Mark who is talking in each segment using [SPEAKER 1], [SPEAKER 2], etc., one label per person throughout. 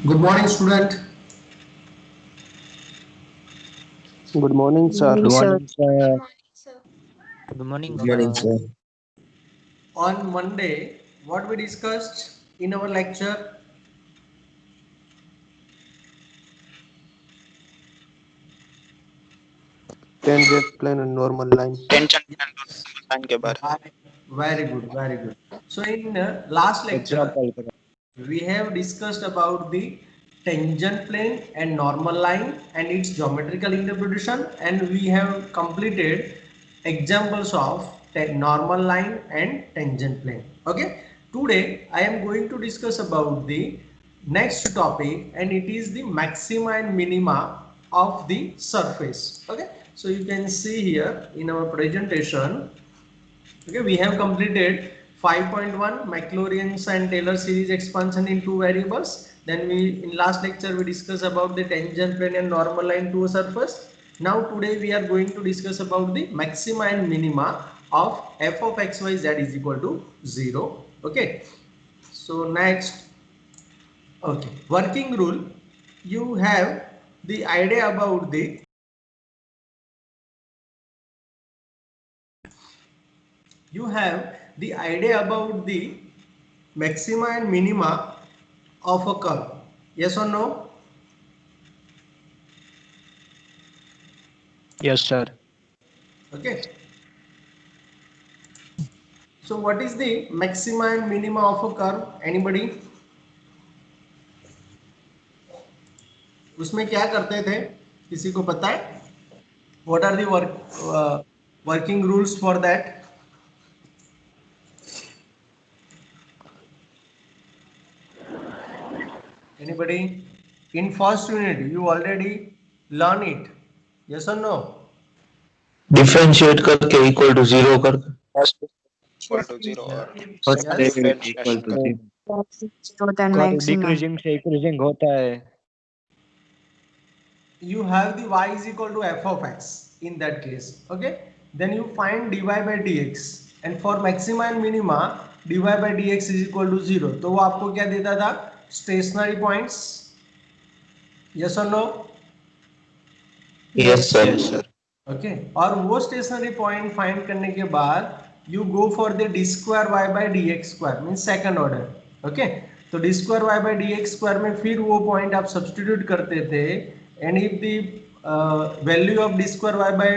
[SPEAKER 1] Good morning, student.
[SPEAKER 2] Good morning,
[SPEAKER 3] Good
[SPEAKER 2] sir.
[SPEAKER 3] morning,
[SPEAKER 4] Good
[SPEAKER 3] sir.
[SPEAKER 4] morning, sir.
[SPEAKER 5] Good morning,
[SPEAKER 4] Good morning,
[SPEAKER 5] sir.
[SPEAKER 4] sir.
[SPEAKER 1] On Monday, what we discussed in our lecture?
[SPEAKER 2] Tangent plane and normal line.
[SPEAKER 6] Tension
[SPEAKER 1] Yes.
[SPEAKER 6] Line के बारे में
[SPEAKER 1] Very good, very good. So in last lecture,
[SPEAKER 4] Example करो.
[SPEAKER 1] we have discussed about the tangent plane and normal line and its geometrical interpretation, and we have completed examples of normal line and tangent plane. Okay, today I am going to discuss about the next topic, and it is the maxima and minima of the surface. Okay, so you can see here in our presentation. Okay, we have completed 5.1 Maclaurin's and Taylor series expansion in two variables. Then we in last lecture we discussed about the tangent plane and normal line to a surface. Now today we are going to discuss about the maxima and minima of f of x y z is equal to 0. Okay. So next, okay, working rule. You have the idea about the maxima and minima of a curve. Yes or no?
[SPEAKER 4] Yes, sir.
[SPEAKER 1] Okay. So what is the maxima and minima of a curve? Anybody? उसमें क्या करते थे? किसी को पता है? What are the working rules for that? Anybody? In first unit you already learn it. Yes or no?
[SPEAKER 4] Differentiate करके equal to zero कर
[SPEAKER 6] इक्वल टू जीरो और
[SPEAKER 4] first
[SPEAKER 6] second
[SPEAKER 1] Yes.
[SPEAKER 4] Equal
[SPEAKER 6] differentiation
[SPEAKER 4] to
[SPEAKER 6] करके
[SPEAKER 4] zero
[SPEAKER 3] Zero then
[SPEAKER 4] कर
[SPEAKER 3] maximum.
[SPEAKER 4] Decreasing से increasing होता है.
[SPEAKER 1] You have the y is equal to f of x in that case. Okay, then you find dy by dx, and for maxima and minima dy by dx is equal to 0. तो वो आपको क्या देता था? Stationary points. Yes or no?
[SPEAKER 4] Yes sir.
[SPEAKER 6] Yes sir
[SPEAKER 1] Okay, और वो stationary point find करने के बाद you go for the d square y by dx square means second order. Okay, तो d square y by dx square में फिर वो point आप substitute करते थे, and if the value of d square y by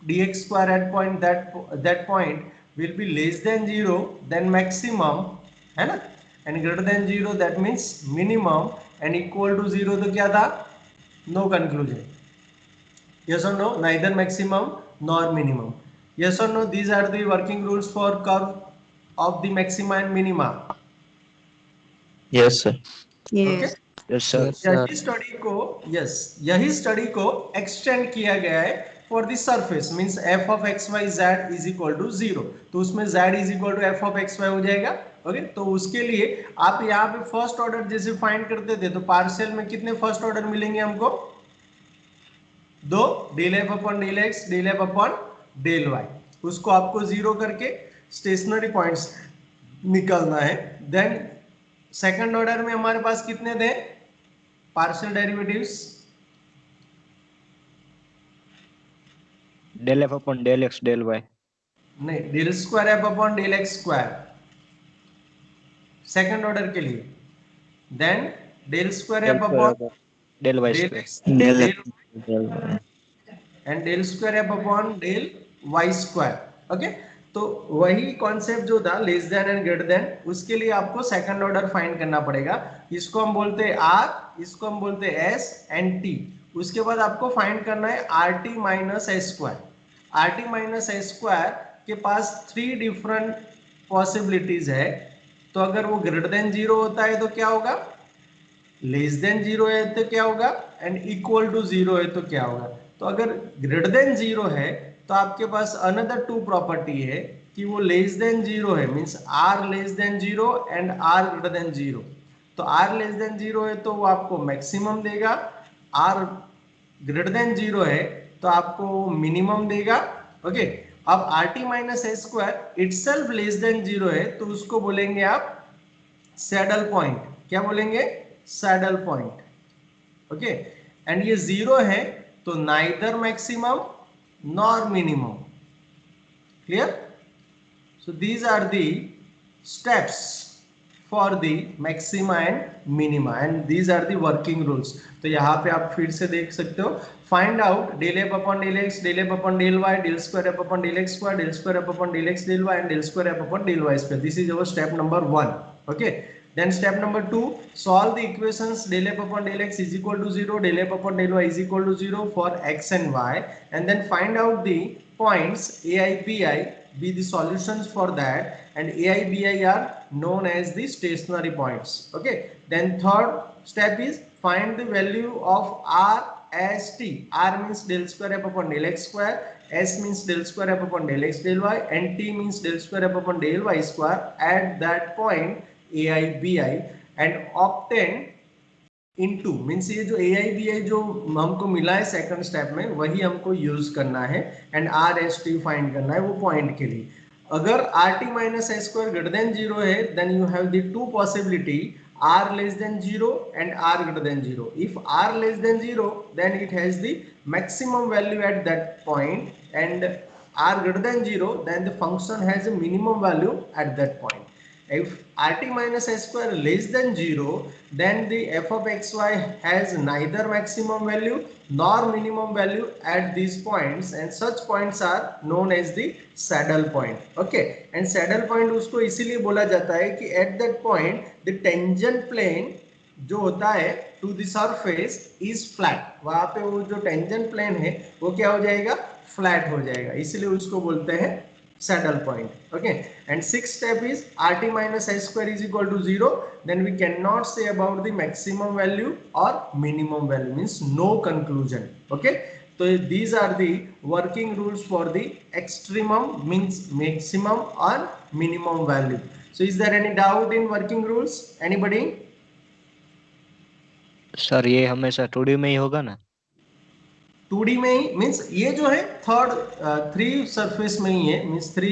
[SPEAKER 1] dx square at point that point will be less than 0, then maximum है ना, and greater than 0 that means minimum, and equal to 0 तो क्या था? No conclusion. Yes or no? Neither maximum nor minimum. Yes or no? These are the working rules for curve of the maxima and minima.
[SPEAKER 4] Yes sir.
[SPEAKER 1] Okay.
[SPEAKER 3] Yes.
[SPEAKER 4] Yes sir.
[SPEAKER 1] यही study को extend किया गया है for the surface means f of x y z is equal to 0. तो उसमें z is equal to f of x y हो जाएगा. Okay, तो उसके लिए आप यहाँ पे फर्स्ट ऑर्डर जैसे फाइंड करते थे, तो पार्शियल में कितने फर्स्ट ऑर्डर मिलेंगे हमको? दो, del f upon del x, del f upon del y. उसको आपको जीरो करके स्टेशनरी पॉइंट्स निकालना है. देन सेकंड ऑर्डर में हमारे पास कितने थे partial derivatives?
[SPEAKER 4] Del f upon del x del y.
[SPEAKER 1] नहीं, del square f upon del x square second order के लिए. Then del square f upon
[SPEAKER 4] del y
[SPEAKER 1] del
[SPEAKER 4] square.
[SPEAKER 1] X
[SPEAKER 4] del
[SPEAKER 1] and del square f upon del y square. Okay, तो वही concept जो था less than and greater than, उसके लिए आपको second order find करना पड़ेगा. इसको हम बोलते हैं आर, इसको हम बोलते हैं एस एंड टी. उसके बाद आपको फाइंड करना है r t minus s square. Are t minus s square के पास 3 डिफरेंट पॉसिबिलिटीज है. तो अगर वो ग्रेटर देन 0 होता है तो क्या होगा, लेस देन 0 है तो क्या होगा, एंड इक्वल टू 0 है तो क्या होगा. तो अगर ग्रेटर देन 0 है तो आपके पास अनदर 2 प्रॉपर्टी है कि वो लेस देन 0 है means r less than 0 and r greater than 0. तो आर लेस देन 0 है तो वो आपको मैक्सिमम देगा, आर ग्रेटर देन 0 है तो आपको मिनिमम देगा. ओके, अब are t minus s square itself less than 0 है तो उसको बोलेंगे आप सैडल पॉइंट. क्या बोलेंगे? Saddle point. ओके, एंड ये 0 है तो neither maximum nor minimum. Clear? So these are the steps for the maxima and minima, and these are the working rules. तो यहाँ पे आप फिर से देख सकते हो. Find out del f upon del x, del f upon del y, del square f upon del x square, del square f upon del x del y, and del square f upon del y square. This is our step number 1. Okay. Then step number 2, solve the equations del f upon del x is equal to 0, del f upon del y is equal to 0 for x and y, and then find out the points ai bi, be the solutions for that, and ai bi are known as the stationary points. Okay, then third step is find the value of r as t. R means del square f upon del x square, s means del square f upon del x del y, and t means del square f upon del y square at that point ai bi, and obtain into means ये जो AIBI जो हमको मिला है second step में वही हमको use करना है, एंड RST फाइंड करना है वो पॉइंट के लिए. अगर RT minus S square greater than 0 है then you have the two possibility R less than 0 and R greater than 0. If R less than 0 then it has the maximum value at that point, and R greater than 0 then the function has a minimum value at that point. If rt minus s square less than 0 then the f of xy has neither maximum value nor minimum value at these points, and such points are known as the saddle point. Okay, and saddle point उसको इसीलिए बोला जाता है कि at that point the tangent plane जो होता है to the surface is flat. वहां पे वो जो tangent plane है वो क्या हो जाएगा, फ्लैट हो जाएगा, इसीलिए उसको बोलते हैं saddle point. Okay, and sixth step is rt minus s square is equal to 0, then we cannot say about the maximum value or minimum value, means no conclusion. Okay, so these are the working rules for the extremum means maximum or minimum value. So is there any doubt in working rules, anybody?
[SPEAKER 5] Sir ये हमेशा 2D में ही होगा ना?
[SPEAKER 1] 2D में ही means ये जो है third 3 surface में ही है, मीन्स 3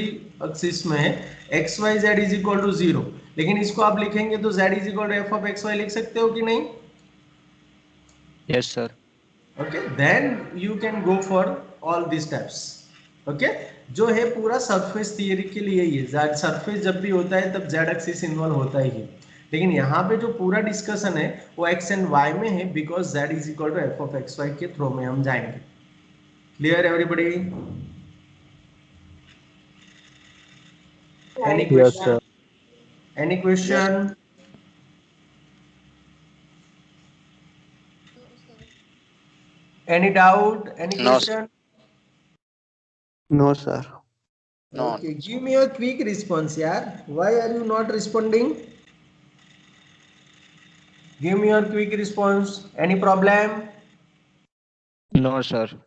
[SPEAKER 1] एक्सिस में है, x y z is equal to 0, लेकिन इसको आप लिखेंगे तो z is equal to f of x y लिख सकते हो कि नहीं?
[SPEAKER 5] Yes sir.
[SPEAKER 1] Okay, then you can go for all the steps. Okay, जो है पूरा सरफेस थियरी के लिए ही है. सरफेस जब भी होता है तब जेड एक्सिस इन्वॉल्व होता ही है, लेकिन यहाँ पे जो पूरा डिस्कशन है वो एक्स एंड वाई में है, because z is equal to f of x y के थ्रू में हम जाएंगे. Clear everybody? Any question? Any question? Any doubt? Any
[SPEAKER 6] No,
[SPEAKER 1] question?
[SPEAKER 2] No, sir.
[SPEAKER 6] No.
[SPEAKER 1] Okay, give me a quick response, yaar. Why are you not responding? Give me your quick response. Any problem?
[SPEAKER 5] No sir.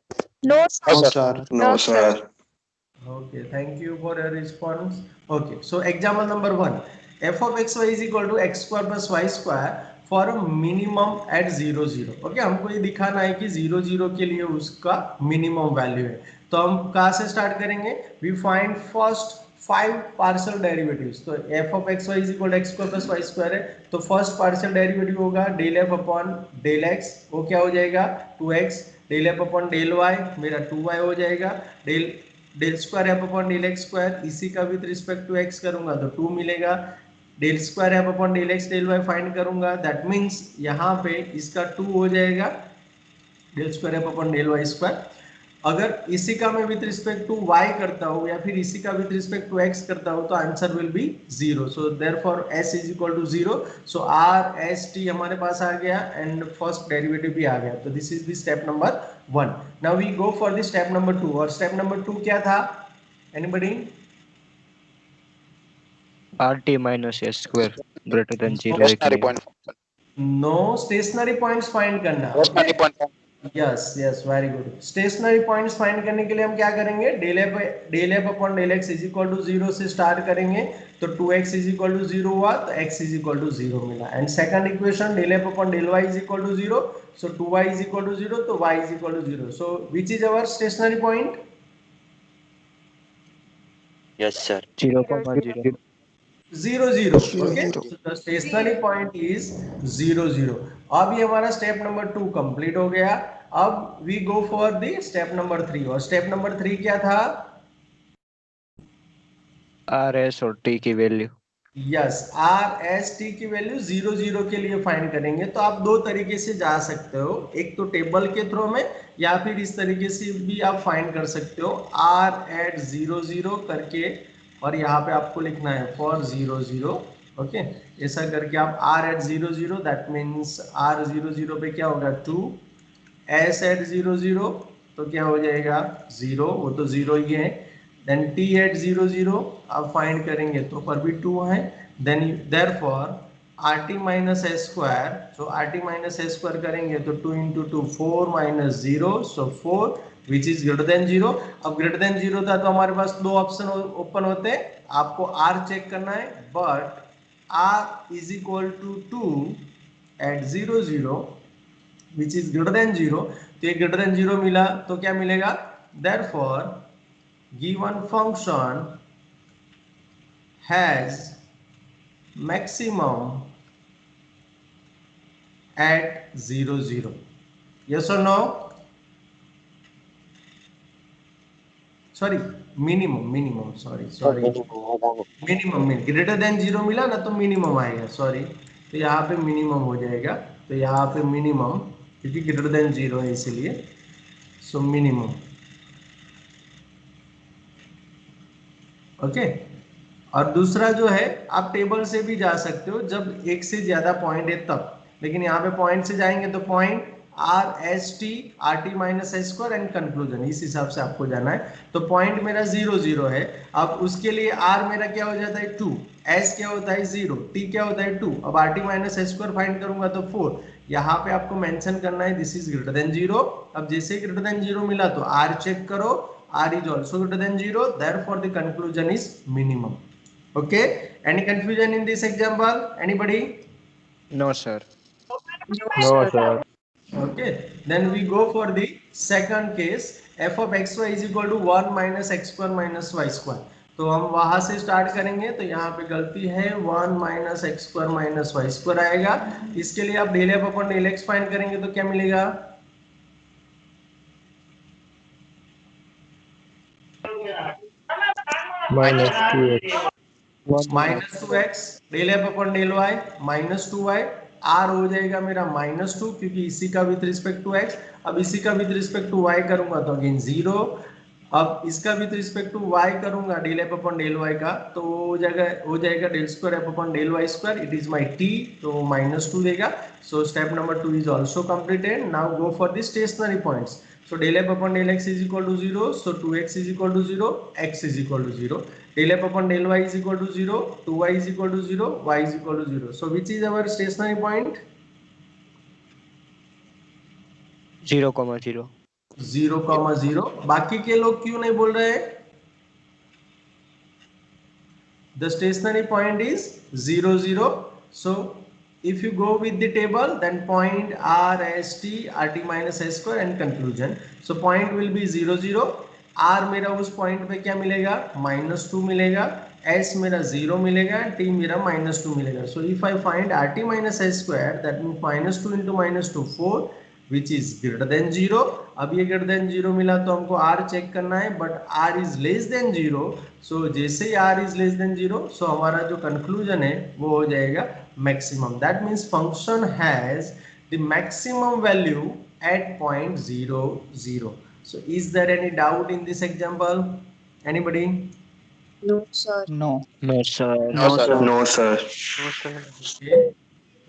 [SPEAKER 2] No, sir.
[SPEAKER 6] No, sir.
[SPEAKER 1] Okay, thank you for your response. Okay, so example number 1. F of x y is equal to x square plus y square for a minimum at 0 0. Okay, हमको ये दिखाना है कि 0 0 के लिए उसका minimum value है. तो हम कहाँ से स्टार्ट करेंगे? We find first 5 partial derivatives. तो f of x y is equal to x square plus y square है, तो फर्स्ट पार्शियल डेरिवेटिव होगा del f upon del x, वो क्या हो जाएगा 2x, del f upon del y मेरा 2y हो जाएगा, del square f upon del x square इसी का विद रिस्पेक्ट टू x करूंगा तो 2 मिलेगा, del square f upon del x del y find करूंगा, दैट मींस यहाँ पे इसका 2 हो जाएगा del square f upon del y square. अगर इसी का मैं विद रिस्पेक्ट टू y करता हूँ या फिर इसी का विद रिस्पेक्ट टू x करता हूँ तो answer will be 0. So therefore s is equal to 0. So r s t हमारे पास आ गया एंड फर्स्ट डेरिवेटिव भी आ गया. तो this is the step number 1. Now we go for the step number 2. और स्टेप नंबर 2 क्या था? Anybody?
[SPEAKER 5] rt minus s square greater than 0
[SPEAKER 6] Stationary point.
[SPEAKER 1] No, stationary points find करना.
[SPEAKER 6] Stationary point.
[SPEAKER 1] Yes yes, very good. Stationary points find करने के लिए हम क्या करेंगे? del f upon del x is equal to 0 से स्टार्ट करेंगे, तो 2x इज इक्वल टू 0 हुआ तो x इज इक्वल टू 0 मिला. And second equation del f upon del y is equal to 0, so 2y is equal to 0 तो y is equal to 0. So which is our stationary point?
[SPEAKER 6] Yes, sir.
[SPEAKER 5] 0,0.
[SPEAKER 1] 0 0.
[SPEAKER 2] Zero,
[SPEAKER 1] Okay,
[SPEAKER 2] zero.
[SPEAKER 1] so the stationary point is 0 0. अब ये हमारा step number 2 complete हो गया. अब we go for the step number 3. और step number 3 क्या था?
[SPEAKER 5] R s और टी की value.
[SPEAKER 1] Yes, r s t की वैल्यू 0 0 के लिए फाइंड करेंगे. तो आप दो तरीके से जा सकते हो, एक तो टेबल के थ्रू में, या फिर इस तरीके से भी आप फाइंड कर सकते हो, आर एट 0 0 करके, और यहाँ पे आपको लिखना है फॉर 0 0. ओके, ऐसा करके आप r at 0 0, that means r 0 0 पे क्या होगा 2, एस एट 0 0 तो क्या हो जाएगा 0, वो तो 0 ही है. देन टी एट 0 0 आप फाइंड करेंगे तो पर भी 2 है. Then therefore r t minus s square, so r t minus s square करेंगे तो 2 into 2 4 minus 0, so 4 which is greater than 0. अब ग्रेटर देन 0 था तो हमारे पास दो ऑप्शन ओपन होते हैं, आपको आर चेक करना है, but r is equal to 2 at 0 0 which is greater than 0. तो ये ग्रेटर देन 0 मिला तो क्या मिलेगा, therefore given function has maximum at 0 0. Yes और no? Sorry, minimum sorry minimum greater than 0 मिला ना तो मिनिमम आएगा, सॉरी. तो यहाँ पे मिनिमम हो जाएगा, तो यहाँ पे मिनिमम, क्योंकि ग्रेटर देन 0 है इसलिए, सो मिनिमम. ओके. और दूसरा जो है, आप टेबल से भी जा सकते हो जब एक से ज्यादा पॉइंट है तब, लेकिन यहाँ पे पॉइंट से जाएंगे तो point r s T R t minus s square and conclusion, इस हिसाब से आपको जाना है. तो पॉइंट मेरा 0 0 है. अब उसके लिए आर मेरा क्या हो जाता है 2, एस क्या होता है 0, टी क्या होता है 2. अब are t minus s square find करूंगा तो 4. यहाँ पे आपको मेंशन करना है दिस इज ग्रेटर देन 0. अब जैसे ग्रेटर देन 0 मिला तो आर चेक करो, R is also greater than 0, therefore the conclusion is minimum. Okay, any confusion in this example? Anybody?
[SPEAKER 5] No sir.
[SPEAKER 3] No, sir.
[SPEAKER 1] Okay, then we go for the second case. F of xy is equal to 1 minus x square minus y square. तो हम वहां से start करेंगे, तो यहाँ पे गलती है 1 minus x square minus y square आएगा. इसके लिए आप del f upon del x find करेंगे तो क्या मिलेगा,
[SPEAKER 3] Minus 2x.
[SPEAKER 1] Minus 2x del f upon del y minus 2y. R हो जाएगा मेरा माइनस 2, क्योंकि इसी का विथ रिस्पेक्ट टू x. अब इसी का विथ रिस्पेक्ट टू y करूंगा तो अगेन 0. अब इसका विथ रिस्पेक्ट टू y करूंगा del f upon del y का, तो हो जाएगा del square f upon del y square. It is my t, तो माइनस 2 देगा. So step number 2 is also completed. Now go for the stationary points. So del f upon del x is equal to 0. So 2x is equal to 0, x is equal to 0. Del f upon del y is equal to 0, 2y is equal to 0, y is equal to 0. So which is our stationary point?
[SPEAKER 5] 0,0.
[SPEAKER 1] 0,0. बाकी के लोग क्यों नहीं बोल रहे हैं? The stationary point is 0 0. So if you go with the table, then point R S T R T minus S square and conclusion. So point will be 0 0. R मेरा उस पॉइंट पे क्या मिलेगा, -2 मिलेगा. S मेरा 0 मिलेगा, T मेरा -2 मिलेगा. So if I find RT minus S square, that means -2 into -2 4, which is greater than 0. अब ये greater than 0 मिला तो हमको R चेक करना है, but R is less than 0. So जैसे ही R is less than 0, so हमारा जो conclusion है वो हो जाएगा maximum. That means function has the maximum value at point 0 0. So is there any doubt in this example? Anybody?
[SPEAKER 7] No, sir.
[SPEAKER 2] No.
[SPEAKER 5] No sir.
[SPEAKER 6] No, sir.
[SPEAKER 4] No, sir.
[SPEAKER 1] Okay.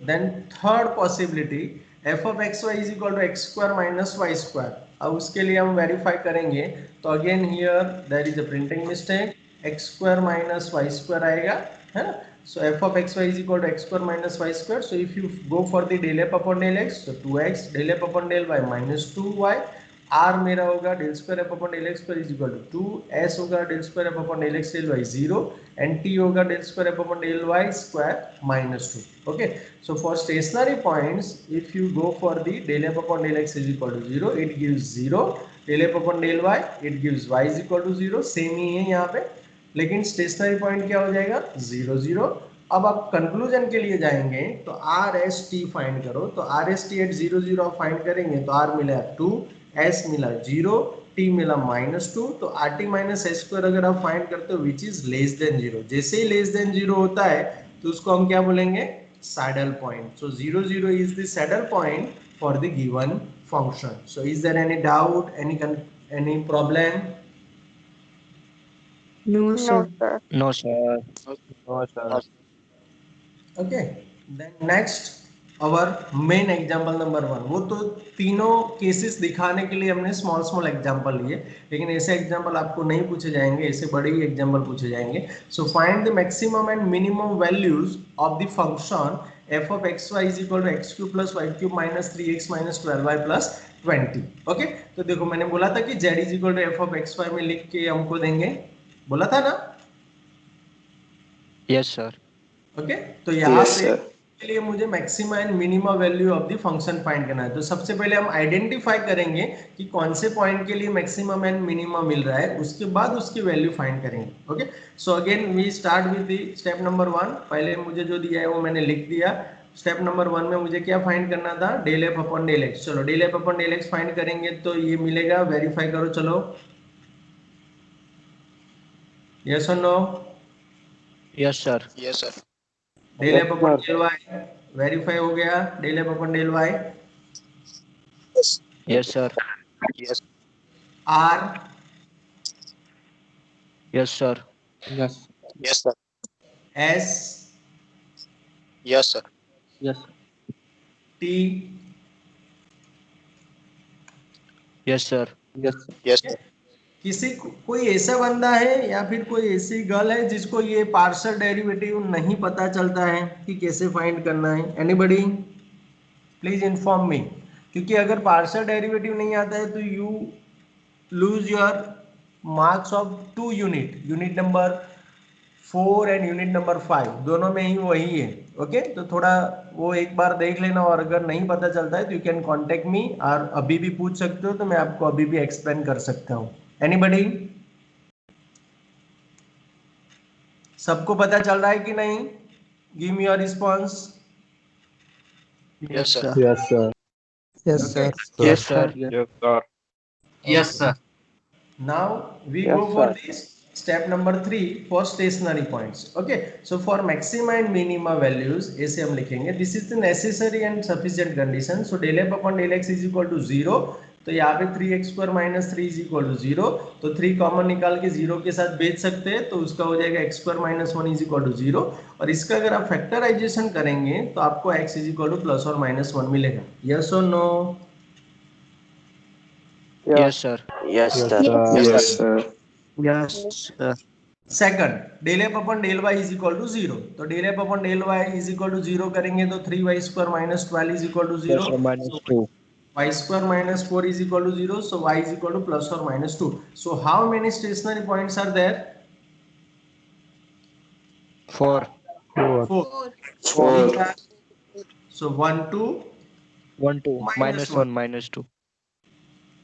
[SPEAKER 1] Then third possibility, f of xy is equal to x square minus y square. अब उसके लिए हम verify करेंगे, तो again here there is a printing mistake. x square minus y square आएगा, है ना. So f of xy is equal to x square minus y square. So if you go for the del f upon del x, so 2x del f upon del y minus 2y. R मेरा होगा del square f upon del x square is equal to 2. S होगा del square f upon del x del y 0. And T होगा del square f upon del y square minus 2. Okay. So for stationary points, if you go for the del f upon del x is equal to 0, it gives 0. Del f upon del y, it gives y is equal to 0. Same ही है यहाँ पे. लेकिन stationary point क्या हो जाएगा 0 0। अब आप conclusion के लिए जाएंगे तो आर एस टी फाइंड करो, तो आर एस टी एट 0 0 आप फाइंड करेंगे तो आर मिला 2, एस मिला 0, टी मिला -2, तो are t minus s square अगर आप फाइंड करते हो विच इज लेस देन 0, जैसे ही लेस देन 0 होता है तो उसको हम क्या बोलेंगे saddle point. So 0 0 is the saddle point for the given function. So is there any doubt, any problem?
[SPEAKER 7] No, sir.
[SPEAKER 5] No, sir.
[SPEAKER 3] No, sir.
[SPEAKER 1] Okay. Then next our main example number 1. वो तो तीनों cases दिखाने के लिए हमने small example लिए, लेकिन ऐसे एग्जांपल आपको नहीं पूछे जाएंगे, ऐसे बड़े ही एग्जांपल पूछे जाएंगे। So find the maximum and minimum values of the function f of xy is equal to x cube plus y cube minus 3x minus 12y plus 20। Okay, तो देखो मैंने बोला था कि z is equal to f of xy में लिख के हमको देंगे, बोला था ना?
[SPEAKER 5] Yes, sir.
[SPEAKER 1] ओके, तो यहाँ पे के लिए मुझे maximum and minimum value of the function find करना है। तो सबसे पहले हम आइडेंटिफाई करेंगे कि कौन से पॉइंट के लिए मैक्सिमम एंड मिनिमम मिल रहा है, उसके बाद उसकी वैल्यू फाइंड करेंगे। Okay, so again we start with the step number 1। पहले मुझे जो दिया है वो मैंने लिख दिया। स्टेप नंबर 1 में मुझे क्या फाइंड करना था, del f upon del x. चलो del f upon del x find करेंगे तो ये मिलेगा, वेरीफाई करो। चलो यस और no?
[SPEAKER 5] Yes, sir.
[SPEAKER 6] Yes, sir.
[SPEAKER 1] Del f upon del y verify हो गया। Del f upon del y
[SPEAKER 5] Yes, sir.
[SPEAKER 6] Yes.
[SPEAKER 1] R
[SPEAKER 5] Yes, sir.
[SPEAKER 3] Yes.
[SPEAKER 6] Yes, sir.
[SPEAKER 1] S
[SPEAKER 6] Yes, sir.
[SPEAKER 3] Yes.
[SPEAKER 1] T
[SPEAKER 5] Yes, sir.
[SPEAKER 3] Yes.
[SPEAKER 6] Yes, sir.
[SPEAKER 1] किसी कोई ऐसा बंदा है या फिर कोई ऐसी गर्ल है जिसको ये पार्शियल डेरिवेटिव नहीं पता चलता है कि कैसे फाइंड करना है? Anybody please inform me. क्योंकि अगर पार्शियल डेरिवेटिव नहीं आता है तो you lose your marks of 2 unit, unit number 4 and unit number 5 दोनों में ही वही है। ओके, तो थोड़ा वो एक बार देख लेना, और अगर नहीं पता चलता है तो यू कैन कॉन्टेक्ट मी, और अभी भी पूछ सकते हो, तो मैं आपको अभी भी एक्सप्लेन कर सकता हूँ। एनीबडी? सबको पता चल रहा है कि नहीं? Give me your response.
[SPEAKER 6] Yes, sir.
[SPEAKER 3] Yes, sir.
[SPEAKER 2] Yes,
[SPEAKER 1] Okay.
[SPEAKER 2] sir.
[SPEAKER 5] Yes, sir.
[SPEAKER 3] Yes, sir.
[SPEAKER 5] Yes, sir.
[SPEAKER 1] Now we
[SPEAKER 3] Yes,
[SPEAKER 1] go for
[SPEAKER 3] sir.
[SPEAKER 1] this step number 3 for stationary points. Okay, so for maxima and minima values ऐसे हम लिखेंगे, this is the necessary and sufficient condition. So del f upon del x is equal to 0, तो यहाँ पे 3x square minus 3 is equal to 0, तो 3 common निकाल के 0 के साथ बेच सकते हैं, तो उसका हो जाएगा x square minus 1 is equal to 0, और इसका अगर आप फैक्टराइजेशन करेंगे तो आपको x is equal to plus or minus 1 मिलेगा। yes or no?
[SPEAKER 5] Yes, sir.
[SPEAKER 3] Yes, sir.
[SPEAKER 6] Yes, sir.
[SPEAKER 5] Yes, sir.
[SPEAKER 1] Second, del f upon del y is equal to 0, तो del f upon del y is equal to 0 करेंगे तो 3y square minus 12 is equal to 0,
[SPEAKER 5] Plus or minus 2.
[SPEAKER 1] y square minus 4 is equal to 0, so y is equal to plus or minus 2. So how many stationary points are there?
[SPEAKER 5] 4.
[SPEAKER 1] 4.
[SPEAKER 6] 4.
[SPEAKER 1] So 1 2,
[SPEAKER 5] 1, 2.
[SPEAKER 1] Minus
[SPEAKER 5] Minus 1, minus 2.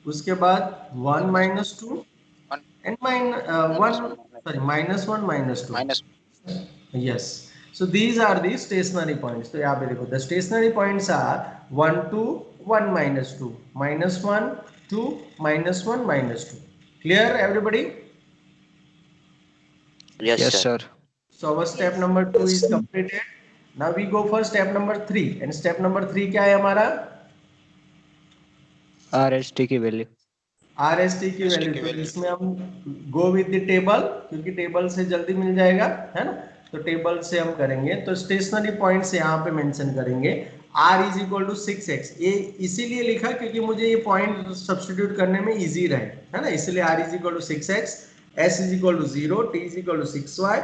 [SPEAKER 1] उसके बाद 1 minus 2 and minus 1 minus 2.
[SPEAKER 6] Minus.
[SPEAKER 1] Yes. So these are the stationary points. तो यहाँ पे देखो, the stationary points are 1 2 1 minus 2 minus 1 2 minus 1 minus 2. Clear everybody?
[SPEAKER 5] Yes, sir.
[SPEAKER 1] So our step number 2 is completed. Now we go for step number 3. And step number 3 क्या है हमारा?
[SPEAKER 5] RST की value.
[SPEAKER 1] RST की value. तो इसमें हम go with the table, क्योंकि table से जल्दी मिल जाएगा, है ना? तो टेबल से हम करेंगे, तो स्टेशनरी पॉइंट्स यहाँ पे मेंशन करेंगे। R is equal to 6x, ये इसीलिए लिखा क्योंकि मुझे ये पॉइंट सब्स्टिट्यूट करने में इजी रहे, है ना? इसलिए R is equal to 6x, S is equal to 0, T is equal to 6y,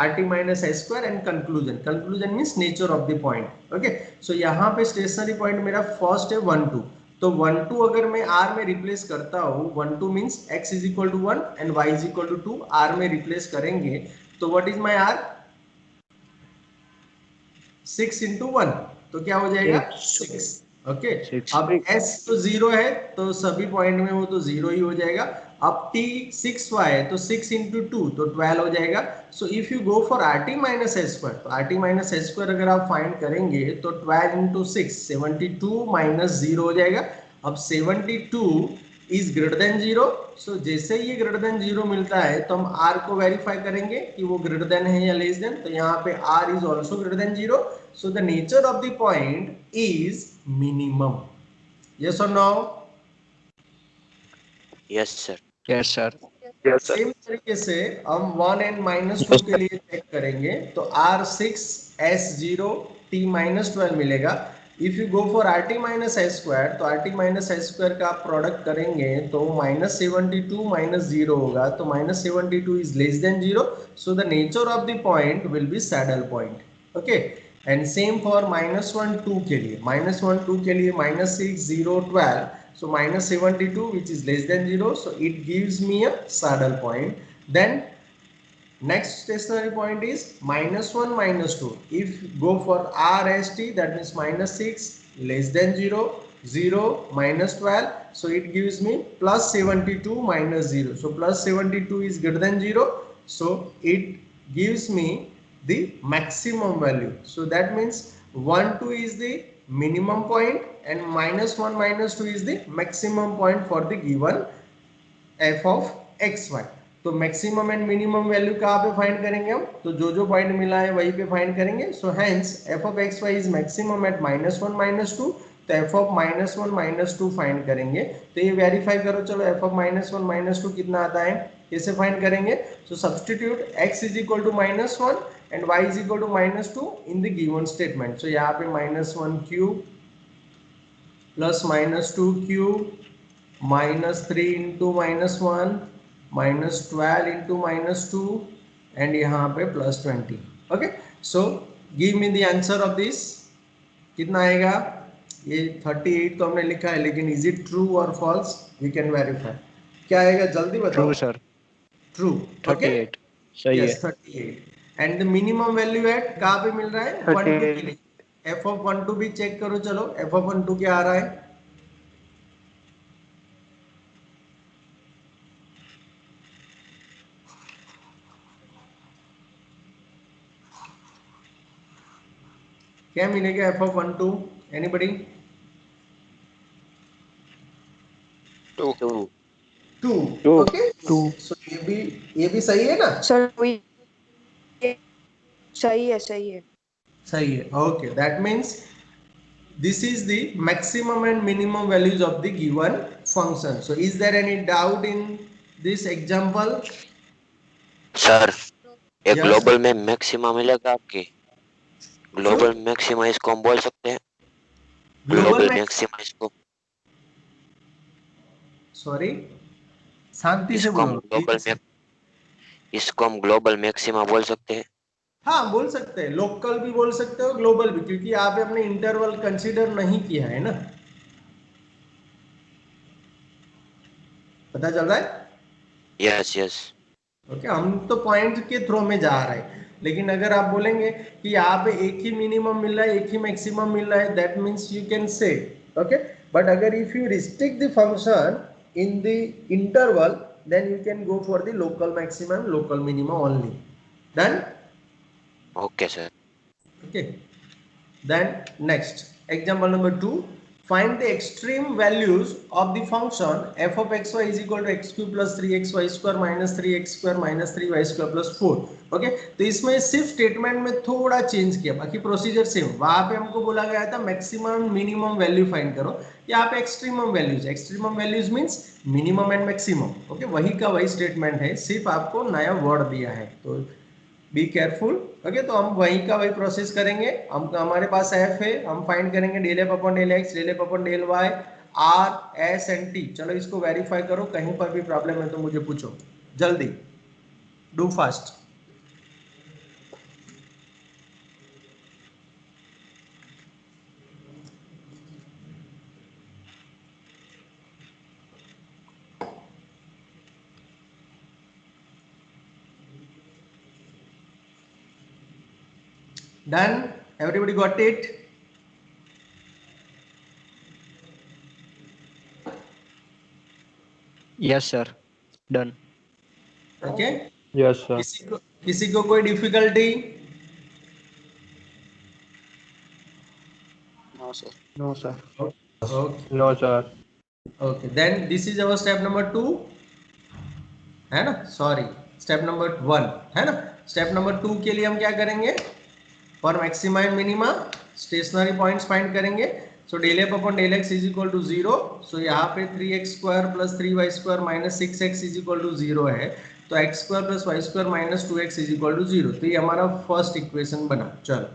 [SPEAKER 1] RT minus s square and conclusion. Conclusion means nature of the point. Okay, so यहाँ पे stationary point मेरा first है 1 2, तो 1 2 अगर मैं r में replace करता हूँ, 1 2 means x is equal to 1 and y is equal to 2, r में रिप्लेस करेंगे तो what is my r? 6 into 1, तो क्या हो जाएगा 6। ओके, अब s तो 0 है तो सभी पॉइंट में वो तो 0 ही हो जाएगा, अब t 6y है तो 6 into 2 तो 12 हो जाएगा. So if you go for rt minus s square, तो rt minus s square अगर आप फाइंड करेंगे तो 12 into 6 72 minus 0 हो जाएगा. अब 72 इज ग्रेटर देन 0. सो जैसे ये ग्रेटर देन 0 मिलता है तो हम r को वेरीफाई करेंगे कि वो ग्रेटर देन है या लेस देन. तो यहाँ पे r is also greater than 0. So the nature of the point is minimum. Yes और no?
[SPEAKER 6] Yes sir.
[SPEAKER 5] Yes, sir.
[SPEAKER 1] Same तरीके से हम 1 and -2 के लिए चेक करेंगे तो r6 s0 t -12 मिलेगा. If you go for rt minus s square तो rt minus s square का प्रोडक्ट करेंगे तो -72 -0 होगा. तो -72 is less than 0. So the nature of the point will be saddle point. Okay. And same for -1 2 के लिए, -1 2 के लिए -6 0 12. So -72 which is less than 0, so it gives me a saddle point. Then next stationary point is -1 -2. If go for RST, that means -6 less than 0 0 -12, so it gives me +72 -0. So +72 is greater than 0, so it gives me the maximum value. So that means 1 2 is the minimum point and -1 -2 is the maximum point for the given f of xy. तो maximum and minimum value कहाँ पे find करेंगे हम? तो जो जो point मिला है वहीं पे फाइंड करेंगे. So hence f of xy is maximum at -1 -2. तो f of -1 -2 फाइंड करेंगे. तो ये वेरीफाई करो. चलो f of -1 -2 कितना आता है, कैसे फाइंड करेंगे? So substitute x is equal to -1 and y is equal to -2 in the given statement. So यहाँ पे -1 cube plus -2 cube minus 3 into -1 minus 12 into -2 and यहाँ पे +20. Okay, so give me the answer of this. कितना आएगा? ये 38 तो हमने लिखा है, लेकिन is it true or false? We can verify. क्या आएगा जल्दी बताओ.
[SPEAKER 5] True, sir.
[SPEAKER 1] True. Okay.
[SPEAKER 5] 38. सही है.
[SPEAKER 1] Yes, 38. And the minimum value at कहाँ पे मिल रहा है? 1 2 के लिए. f of 1 2 भी चेक करो. चलो f of 1 2 क्या आ रहा है? क्या मिलेगा f of 1 2? एनीबॉडी?
[SPEAKER 6] 2
[SPEAKER 1] 2. ओके. 2. सो ये भी सही है ना?
[SPEAKER 7] सर सही है.
[SPEAKER 1] सही है. Okay. That means this is the maximum and minimum values of the given function. So is there any doubt in this example?
[SPEAKER 8] Sir एक
[SPEAKER 1] Yes.
[SPEAKER 8] ग्लोबल में मैक्सिमा मिलेगा आपकी. ग्लोबल मैक्सिमा इसको हम बोल सकते हैं. ग्लोबल मैक्सिमा इसको.
[SPEAKER 1] सॉरी, शांति से
[SPEAKER 8] इसको हम
[SPEAKER 1] बोलो.
[SPEAKER 8] इसको हम ग्लोबल मैक्सिमा बोल सकते हैं.
[SPEAKER 1] हाँ, बोल सकते हैं. लोकल भी बोल सकते हो, ग्लोबल भी, क्योंकि आप अपने इंटरवल कंसीडर नहीं किया है ना. पता चल रहा है?
[SPEAKER 8] Yes yes.
[SPEAKER 1] ओके. हम तो पॉइंट के थ्रू में जा रहे हैं, लेकिन अगर आप बोलेंगे कि यहाँ पे एक ही मिनिमम मिल रहा है, एक ही मैक्सिमम मिल रहा है, that means you can say. Okay. But अगर if you restrict the function in the interval, then you can go for the local maximum, local minimum only. Done?
[SPEAKER 8] Okay, sir.
[SPEAKER 1] Okay. Then next example number 2. Find the extreme values of the function f of xy is equal to x cube plus 3xy square minus 3x square minus 3y square plus 4. Okay. तो इसमें सिर्फ statement में थोड़ा change किया, बाकी procedure same. वहां पे हमको बोला गया था मैक्सिमम मिनिमम वैल्यू फाइंड करो. यहाँ पे extremum values. Extremum values means minimum and maximum. Okay. वही का वही स्टेटमेंट है, सिर्फ आपको नया वर्ड दिया है, तो बी केयरफुल. ओके. तो हम वही का वही प्रोसेस करेंगे. हम हमारे पास एफ है, हम फाइंड करेंगे del f upon del x, del f upon del y, r s and t. चलो इसको वेरीफाई करो. कहीं पर भी प्रॉब्लम है तो मुझे पूछो जल्दी. Do fast. Done? Everybody got it?
[SPEAKER 5] Yes, sir. Done.
[SPEAKER 1] Okay
[SPEAKER 3] Yes, sir.
[SPEAKER 1] किसी को कोई difficulty?
[SPEAKER 6] No, sir.
[SPEAKER 2] No, sir.
[SPEAKER 1] Okay
[SPEAKER 3] No, sir.
[SPEAKER 1] Okay then this is our step number 2 है ना, सॉरी स्टेप नंबर 1 है ना। स्टेप नंबर 2 के लिए हम क्या करेंगे? For maxima and minima stationary points find करेंगे। So del f upon del x is equal to 0। सो यहाँ पे 3x square plus 3y² minus 6x is equal to 0 है, तो x square plus y² minus 2x is equal to 0। तो ये हमारा first equation बना। चलो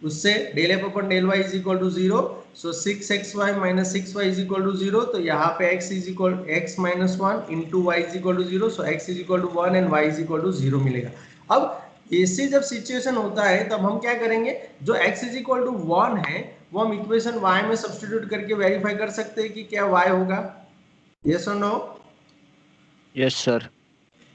[SPEAKER 1] उससे del f upon del y is equal to 0। So 6xy minus 6y is equal to 0। तो यहाँ पे x is equal x minus 1 into y is equal to 0। So x is equal to 1 and y is equal to 0 मिलेगा। अब ऐसे जब situation होता है तब हम क्या करेंगे? जो x इज इक्वल टू 1 है वो हम इक्वेशन y में सब्स्टिट्यूट करके वेरीफाई कर सकते हैं कि क्या y होगा। यस और नो?
[SPEAKER 5] Yes, sir.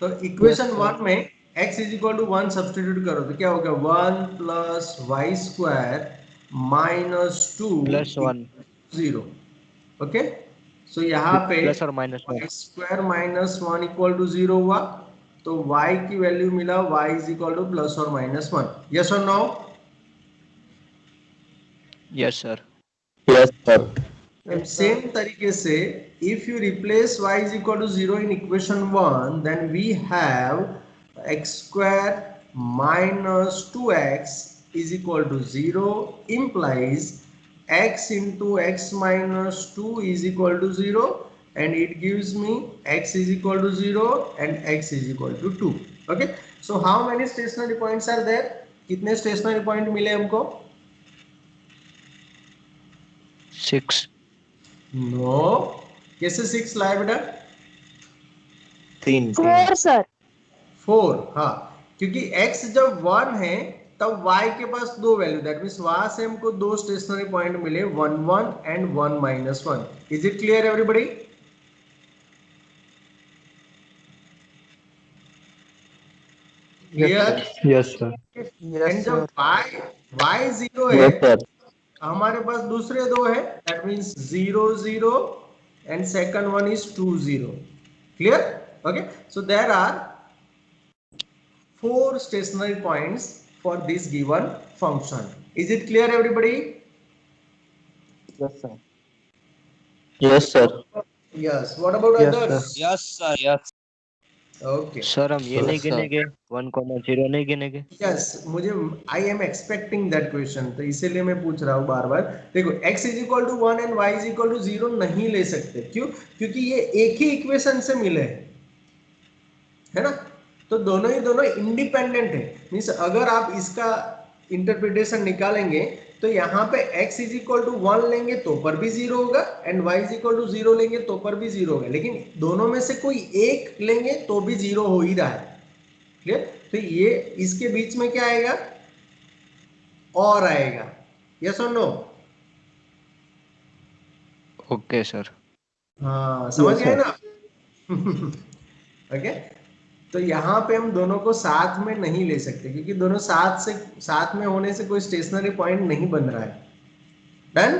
[SPEAKER 1] तो इक्वेशन 1 में x is equal to 1 substitute करो तो क्या होगा? 1 plus y square minus 2
[SPEAKER 5] Plus 1.
[SPEAKER 1] 0। Okay so यहाँ पे
[SPEAKER 5] Plus or minus 1.
[SPEAKER 1] Y square minus 1 equal to 0 हुआ, तो y की वैल्यू मिला y is equal to plus और माइनस 1। यस और no?
[SPEAKER 5] Yes, sir.
[SPEAKER 4] Yes, sir.
[SPEAKER 1] Same तरीके से if you replace y is equal to 0 in equation 1 then we have x square minus 2x is equal to 0 implies x into x minus 2 is equal to 0 and it gives me x is equal to 0 and x is equal to 2. Okay, so how many stationary points are there? कितने stationary point मिले हमको?
[SPEAKER 5] 6.
[SPEAKER 1] No, कैसे 6 लाए बेटा?
[SPEAKER 3] 3.
[SPEAKER 7] 4, sir.
[SPEAKER 1] 4, हाँ, क्योंकि x जब 1 है तब y के पास दो वैल्यू, दैट मींस वहां से हमको दो स्टेशनरी पॉइंट मिले 1 1 and 1 minus 1। Is it clear everybody? Clear?
[SPEAKER 3] Yes, sir.
[SPEAKER 1] And जब y 0 है
[SPEAKER 4] Yes, sir.
[SPEAKER 1] हमारे पास दूसरे दो है, that means 0 0 and second one is 2 0। Clear? Okay, so there are 4 stationary points for this given function. Is it clear everybody?
[SPEAKER 3] Yes, sir.
[SPEAKER 4] Yes, sir.
[SPEAKER 1] Yes, what about
[SPEAKER 2] Yes,
[SPEAKER 1] others?
[SPEAKER 3] Yes, sir. Yes.
[SPEAKER 1] Okay,
[SPEAKER 5] Sir, हम ये नहीं गिनेंगे 1,0 नहीं गिनेंगे।
[SPEAKER 1] yes, मुझे I am expecting that question, तो इसीलिए मैं पूछ रहा हूँ बार बार। देखो x is equal to 1 and y is equal to 0 नहीं ले सकते, क्यों? क्योंकि ये एक ही इक्वेशन से मिले है ना, तो दोनों ही दोनों इंडिपेंडेंट है। मीन्स अगर आप इसका इंटरप्रिटेशन निकालेंगे तो यहाँ पे x इज इक्वल टू 1 लेंगे तो पर भी 0 होगा and y is equal to 0 लेंगे तो पर भी 0 होगा, लेकिन दोनों में से कोई एक लेंगे तो भी 0 हो ही रहा है। क्लियर? तो ये इसके बीच में क्या आएगा? और आएगा। यस और नो?
[SPEAKER 5] Okay sir.
[SPEAKER 1] हाँ, समझ गए ना? ओके, तो यहाँ पे हम दोनों को साथ में नहीं ले सकते क्योंकि दोनों साथ में होने से कोई स्टेशनरी पॉइंट नहीं बन रहा है। डन?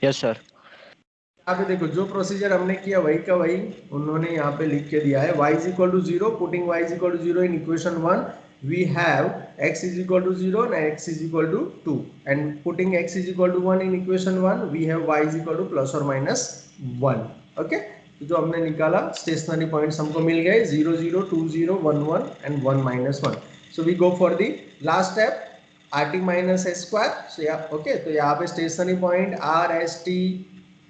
[SPEAKER 5] Yes sir.
[SPEAKER 1] यहाँ पे देखो जो प्रोसीजर हमने किया वही का वही उन्होंने यहाँ पे लिख के दिया है। y is equal to 0, putting y is equal to 0 in equation 1, we have x is equal to 0 and x is equal to 2, and putting x is equal to 1 in equation 1, we have y is equal to plus or minus 1. Okay, तो जो हमने निकाला stationery points हमको मिल गए 0 0 2 0 1 1 and 1 minus 1. So we go for the last step, rt minus s square. So yeah, okay, तो यहाँ पे stationary point r s t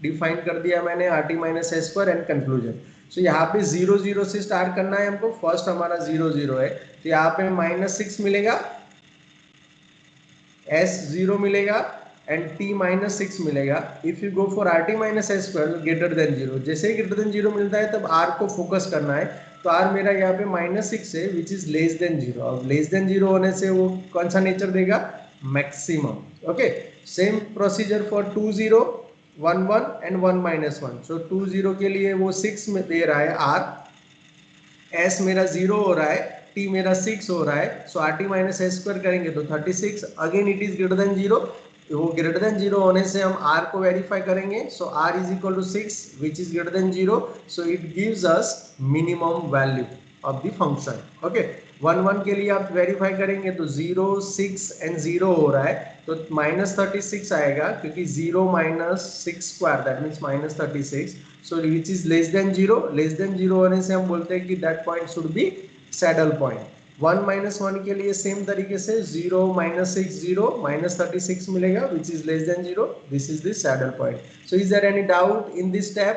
[SPEAKER 1] define कर दिया मैंने, rt minus s square and conclusion. So यहाँ पे 0 0 से स्टार्ट करना है हमको। फर्स्ट हमारा 0 0 है तो यहाँ पे -6 मिलेगा, s 0 मिलेगा एंड t -6 मिलेगा। If you go for rt minus s square greater than 0, जैसे ही ग्रेटर देन 0 मिलता है तब r को फोकस करना है, तो r मेरा यहाँ पे -6 है विच इज लेस देन 0। अब लेस देन 0 होने से वो कौन सा नेचर देगा? Maximum. Okay, same procedure for 2 0 1 1 and 1 minus 1. So 2 0 के लिए वो 6 में दे रहा है r, s मेरा 0 हो रहा है, t मेरा 6 हो रहा है। So rt minus s square करेंगे तो 36, again it is greater than 0, वो ग्रेटर देन 0 होने से हम r को वेरीफाई करेंगे. So r is equal to 6 which is greater than 0. So it gives us minimum value of the function. Okay, 1 1 के लिए आप वेरीफाई करेंगे तो 0 6 एंड 0 हो रहा है तो -36 आएगा क्योंकि 0 minus 6 square that means -36. So which is less than 0. Less than 0 होने से हम बोलते हैं कि that point should be saddle point. 1 - 1 के लिए सेम तरीके से 0 - 6 0 -36 मिलेगा which is less than 0. This is the saddle point. So is there any doubt in this step?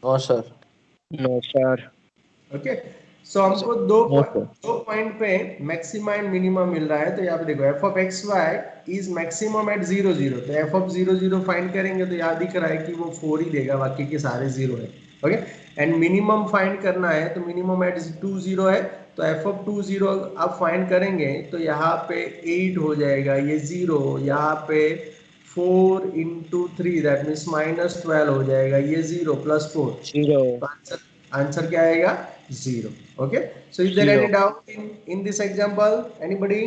[SPEAKER 3] No, sir.
[SPEAKER 5] No, sir.
[SPEAKER 1] Okay, so हमको दो पॉइंट पे maxima and minima मिल रहा है. तो यहाँ पे देखो f of x y is maximum at 0 0. तो एफ ऑफ 0 0 फाइंड करेंगे तो यहाँ दिख रहा है कि वो 4 ही देगा, बाकी के सारे 0 है. ओके, एंड मिनिमम फाइंड करना है तो मिनिमम एट 2 0 है. तो एफ ऑफ 2 0 आप फाइंड करेंगे तो यहाँ पे 8 हो जाएगा, ये 0, यहाँ पे 4 into 3 दैट मीन्स -12 हो जाएगा, ये 0 + 4.
[SPEAKER 5] 0.
[SPEAKER 1] आंसर क्या आएगा? 0. Okay, so is there any doubt in this example? Anybody?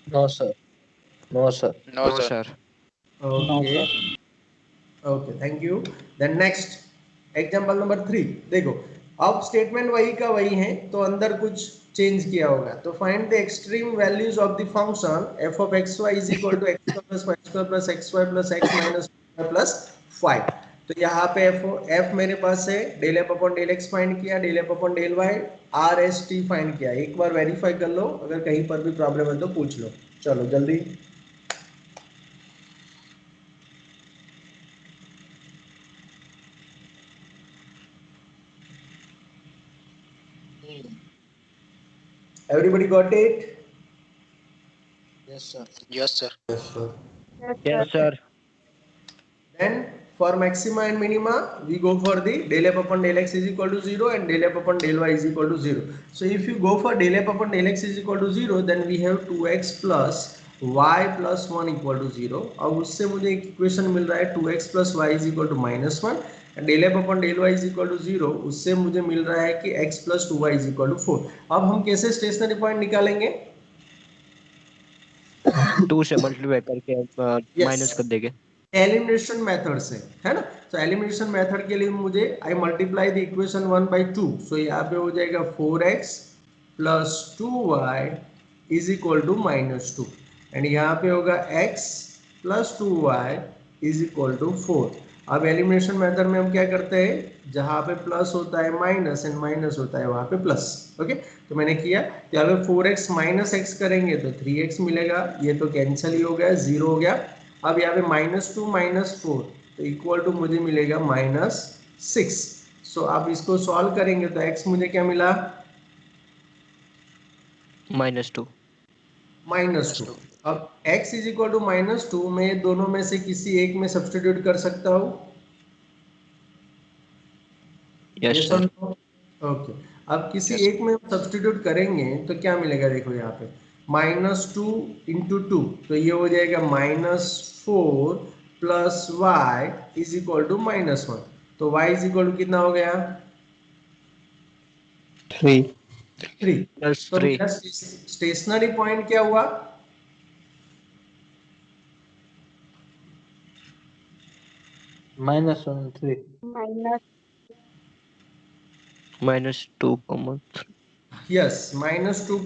[SPEAKER 3] No, sir. No, sir.
[SPEAKER 5] No, sir.
[SPEAKER 1] Okay okay, thank you. Then next example number 3. देखो अब स्टेटमेंट वही का वही है तो अंदर कुछ चेंज किया होगा. तो find the extreme values of the function f of xy is equal to x square plus y square plus xy plus x minus y plus 5. तो यहाँ पे f मेरे पास है, del f upon del x find किया, del f upon del y RST find किया. एक बार verify कर लो, अगर कहीं पर भी प्रॉब्लम है तो पूछ लो. चलो जल्दी. Everybody got it?
[SPEAKER 3] Yes, sir.
[SPEAKER 6] Yes, sir.
[SPEAKER 5] Yes, sir.
[SPEAKER 1] Then for maxima and minima we go for the del f upon del x is equal to 0 and del f upon del y is equal to 0. So if you go for del f upon del x is equal to 0 then we have 2x plus y plus 1 equal to 0. अब उससे मुझे एक equation मिल रहा है 2x plus y is equal to -1 and del f upon del y is equal to 0. उससे मुझे मिल रहा है कि x plus 2y is equal to 4. अब हम कैसे स्टेशनरी पॉइंट निकालेंगे?
[SPEAKER 5] 2 से मल्टीप्लाई करके माइनस कर देंगे.
[SPEAKER 1] एलिमिनेशन मेथड से, है ना. तो एलिमिनेशन मेथड के लिए मुझे I multiply the equation 1/2. So यहाँ पे हो जाएगा 4x plus 2y is equal to -2 and यहाँ पे होगा x plus 2y is equal to 4. अब एलिमिनेशन मेथड में हम क्या करते हैं, जहाँ पे प्लस होता है माइनस एंड माइनस होता है वहाँ पे प्लस. ओके, तो मैंने किया. तो यहाँ पे 4x - x करेंगे तो 3x मिलेगा, ये तो कैंसिल ही हो गया, 0 हो गया. अब यहाँ पे -2 - 4 तो इक्वल टू मुझे मिलेगा -6. सो आप इसको सॉल्व करेंगे तो x मुझे क्या मिला?
[SPEAKER 5] -2.
[SPEAKER 1] -2. अब x इज इक्वल टू -2 मैं दोनों में से किसी एक में सब्स्टिट्यूट कर सकता हूँ.
[SPEAKER 5] Yes, sir.
[SPEAKER 1] ओके, अब किसी एक में सब्स्टिट्यूट करेंगे तो क्या मिलेगा? देखो यहाँ पे -2 into 2 तो ये हो जाएगा -4 plus y is equal to -1. तो y is equal to कितना हो गया?
[SPEAKER 2] 3.
[SPEAKER 1] 3.
[SPEAKER 5] Plus
[SPEAKER 1] तो
[SPEAKER 5] 3.
[SPEAKER 1] स्टेशनरी पॉइंट क्या हुआ?
[SPEAKER 3] -1 and 3.
[SPEAKER 5] -2, 3.
[SPEAKER 1] यस, -2,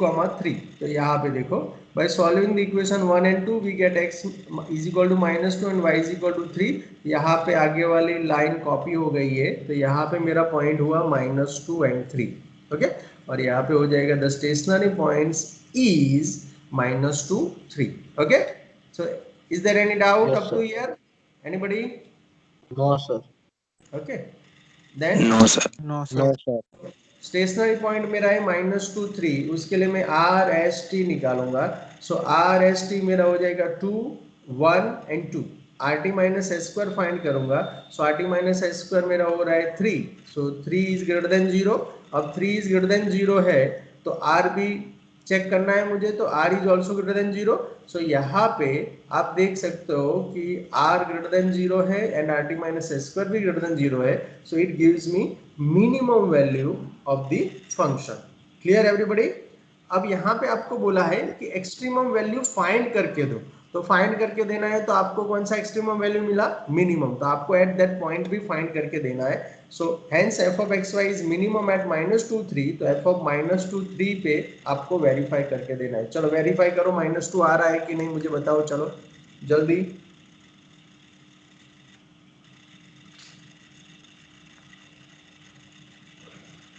[SPEAKER 1] 3. तो यहाँ पे देखो by solving the equation 1 and 2 we get x is equal to -2 and y is equal to 3. यहाँ पे आगे वाली लाइन कॉपी हो गई है तो यहाँ पे मेरा पॉइंट हुआ -2 and 3. ओके, और यहाँ पे हो जाएगा the stationary points is -2 3. Okay, so is there any doubt
[SPEAKER 3] Yes,
[SPEAKER 1] up to here? Anybody?
[SPEAKER 3] No, sir.
[SPEAKER 1] Okay, then
[SPEAKER 4] No, sir.
[SPEAKER 2] No,
[SPEAKER 5] No,
[SPEAKER 2] sir.
[SPEAKER 5] sir.
[SPEAKER 1] Stationary point मेरा है -2 3. उसके लिए मैं RST निकालूंगा. सो RST मेरा हो जाएगा 2 1 and 2. RT - S² फाइंड करूंगा. सो RT - S² मेरा हो रहा है 3. सो 3 इज ग्रेटर देन 0. अब 3 इज ग्रेटर देन 0 है तो R भी चेक करना है मुझे, तो R is also greater than 0. सो यहाँ पे आप देख सकते हो कि R ग्रेटर देन 0 है एंड RT - S² भी ग्रेटर देन 0 है. सो it gives me minimum value of the function. Clear everybody? अब यहाँ पे आपको बोला है कि एक्सट्रीमम वैल्यू फाइंड करके दो. तो फाइंड करके देना है, तो आपको कौन सा एक्सट्रीमम वैल्यू मिला, मिनिमम, तो आपको एट दैट पॉइंट भी फाइंड करके देना है। So hence f of x y is minimum at -2 3, तो एफ ऑफ -2 3 पे आपको वेरीफाई करके देना है। चलो वेरीफाई करो, -2 आ रहा है कि नहीं मुझे बताओ, चलो जल्दी।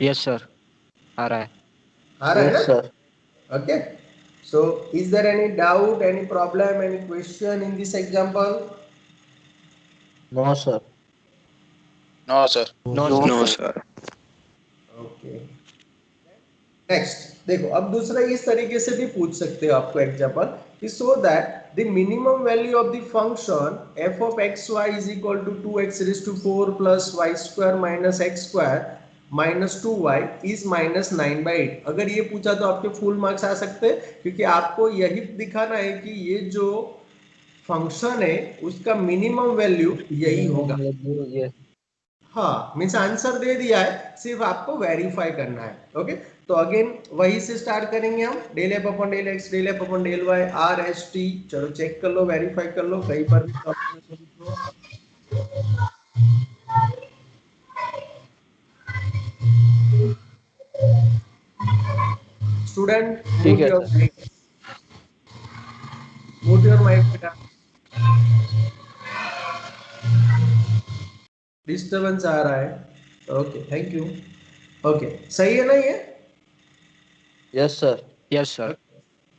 [SPEAKER 5] यस सर, आ रहा है।
[SPEAKER 1] आ रहा है
[SPEAKER 3] Yes,
[SPEAKER 1] ना?
[SPEAKER 3] sir.
[SPEAKER 1] Okay. So is there any doubt, any problem, any question in this example?
[SPEAKER 3] No, sir.
[SPEAKER 6] No, sir.
[SPEAKER 5] No
[SPEAKER 2] No,
[SPEAKER 5] sir.
[SPEAKER 2] sir.
[SPEAKER 1] Okay. Next देखो, अब दूसरा इस तरीके से भी पूछ सकते हो आपको एग्जांपल कि so that the minimum value of the function f of xy is equal to 2x raised to 4 plus y square minus x square minus 2y is minus 9/8। अगर ये पूछा तो आपके फुल मार्क्स आ सकते हैं, क्योंकि आपको यही दिखाना है कि ये जो फंक्शन है उसका मिनिमम वैल्यू यही होगा।
[SPEAKER 3] Yes.
[SPEAKER 1] हाँ, मीन्स आंसर दे दिया है, सिर्फ आपको वेरीफाई करना है। ओके, तो अगेन वही से स्टार्ट करेंगे हम, del f upon del x, del f upon del y, r s t. चलो चेक कर लो, वेरीफाई कर लो, कहीं पर भी स्टूडेंट
[SPEAKER 3] ठीक
[SPEAKER 1] म्यूट
[SPEAKER 3] है
[SPEAKER 1] your
[SPEAKER 3] sir.
[SPEAKER 1] Mic, mute your mic बेटा, डिस्टर्बेंस आ रहा है। Okay thank you. ओके सही है ना ये?
[SPEAKER 3] Yes, sir.
[SPEAKER 5] Yes sir.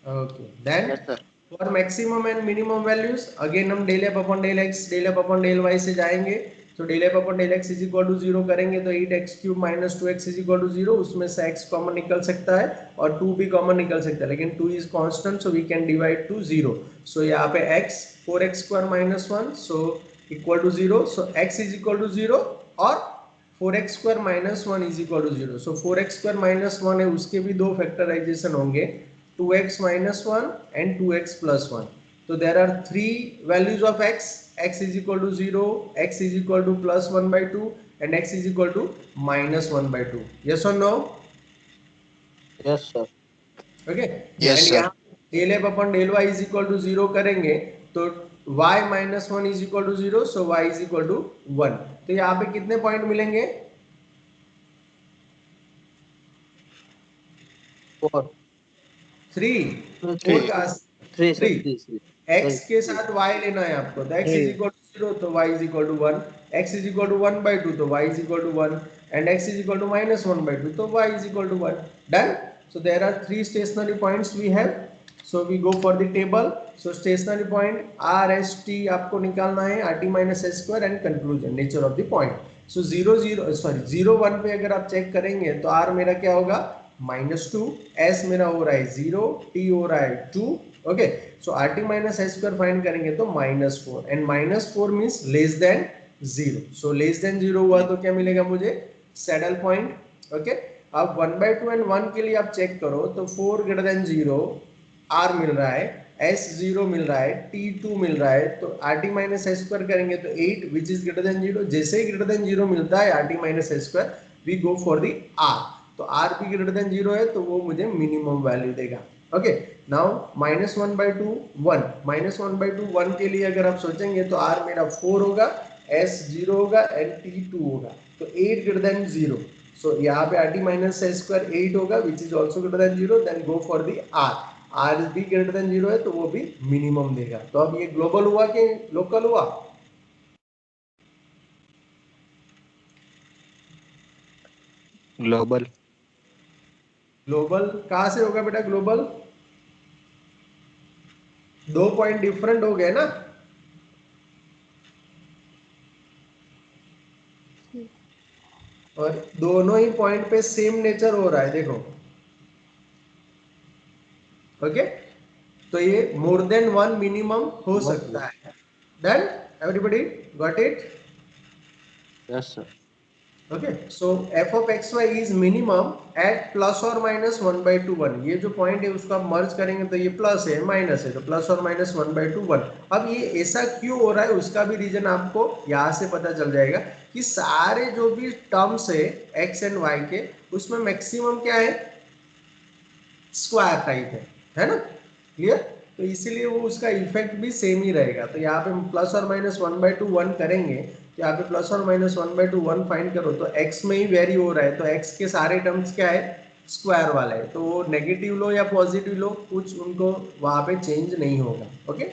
[SPEAKER 1] Okay then
[SPEAKER 3] Yes, sir.
[SPEAKER 1] For maximum and minimum values again हम del f upon del x, del f upon del y से जाएंगे। तो del f upon del x is equal to 0 करेंगे तो 8x³ minus 2x is equal to 0, उसमें से x common निकल सकता है और 2 भी कॉमन निकल सकता है, लेकिन 2 is constant so we can divide to 0। सो यहाँ पे x 4x² minus 1 so equal to 0, so x is equal to 0 और 4x² minus 1 is equal to 0। So 4x² minus 1 है, उसके भी दो फैक्टराइजेशन होंगे, 2x minus 1 and 2x plus 1. So there are three values of x. X is equal to 0, x is equal to plus 1 by 2 and x is equal to minus 1 by 2. Yes or no?
[SPEAKER 3] Yes, sir.
[SPEAKER 1] Okay.
[SPEAKER 6] Yes,
[SPEAKER 1] and
[SPEAKER 6] sir.
[SPEAKER 1] यहाँ del f upon del y is equal to 0 करेंगे तो y minus 1 is equal to 0, so y is equal to 1. तो यहाँ पे कितने point मिलेंगे?
[SPEAKER 3] 4.
[SPEAKER 1] 3, 4
[SPEAKER 6] Three.
[SPEAKER 1] का
[SPEAKER 3] 3, sir.
[SPEAKER 1] 3,
[SPEAKER 3] 3.
[SPEAKER 1] x के साथ y लेना है आपको, तो x इज इक्वल टू 0 तो y is equal to 1, x is equal to 1 by 2 तो y is equal to 1 and x is equal to minus 1 by 2 तो y is equal to 1। Done. So there are 3 stationary points we have, so we go for the table. So stationary point r s t आपको निकालना है, r t minus s square and conclusion nature of the point. सो 0 1 पे अगर आप check करेंगे तो r मेरा क्या होगा -2, s मेरा हो रहा है 0, t हो रहा है 2। Okay, so r t minus s square find करेंगे तो -4 एंड -4 मीन्स लेस देन 0। सो लेस देन 0 हुआ तो क्या मिलेगा मुझे, सैडल पॉइंट। ओके, अब 1/2 एंड 1 के लिए आप चेक करो तो 4 ग्रेटर देन 0 r मिल रहा है, s 0 मिल रहा है, t 2 मिल रहा है, तो are t minus s square करेंगे तो 8 विच इज ग्रेटर देन 0। जैसे ही ग्रेटर देन 0 मिलता है r t minus s square we go for the r, तो r भी ग्रेटर देन 0 है तो वो मुझे मिनिमम वैल्यू देगा। ओके, नाउ -1/2 1, -1/2 1 के लिए अगर आप सोचेंगे तो r मेरा 4 होगा, s 0 होगा एंड t 2 होगा, तो 8 ग्रेटर देन 0। सो यहाँ पे r t minus s square 8 होगा which is also greater than 0, then go for the r। r भी ग्रेटर देन 0 है तो वो भी मिनिमम देगा। तो अब ये ग्लोबल हुआ कि लोकल हुआ?
[SPEAKER 5] ग्लोबल।
[SPEAKER 1] ग्लोबल कहां से होगा बेटा ग्लोबल? 2 पॉइंट डिफरेंट हो गए ना, और दोनों ही पॉइंट पे सेम नेचर हो रहा है, देखो। ओके, तो ये मोर देन 1 मिनिमम हो सकता है। Then everybody got it?
[SPEAKER 3] Yes, sir.
[SPEAKER 1] Okay, so f of xy is minimum at plus or minus 1/2 1। ये जो पॉइंट है उसको आप मर्ज करेंगे तो ये प्लस है माइनस है, तो प्लस और माइनस 1/2 1। अब ये ऐसा क्यों हो रहा है उसका भी रीजन आपको यहाँ से पता चल जाएगा कि सारे जो भी टर्म्स है x एंड y के उसमें मैक्सिमम क्या है, स्क्वायर टाइप है ना? क्लियर? तो इसीलिए वो उसका इफेक्ट भी सेम ही रहेगा। तो यहाँ पे प्लस और माइनस 1/2 1 करेंगे, तो यहाँ पे प्लस और माइनस 1/2 1 फाइंड करो तो x में ही वेरी हो रहा है, तो x के सारे टर्म्स क्या है, स्क्वायर वाला है, तो वो नेगेटिव लो या पॉजिटिव लो कुछ उनको वहां पे चेंज नहीं होगा। ओके,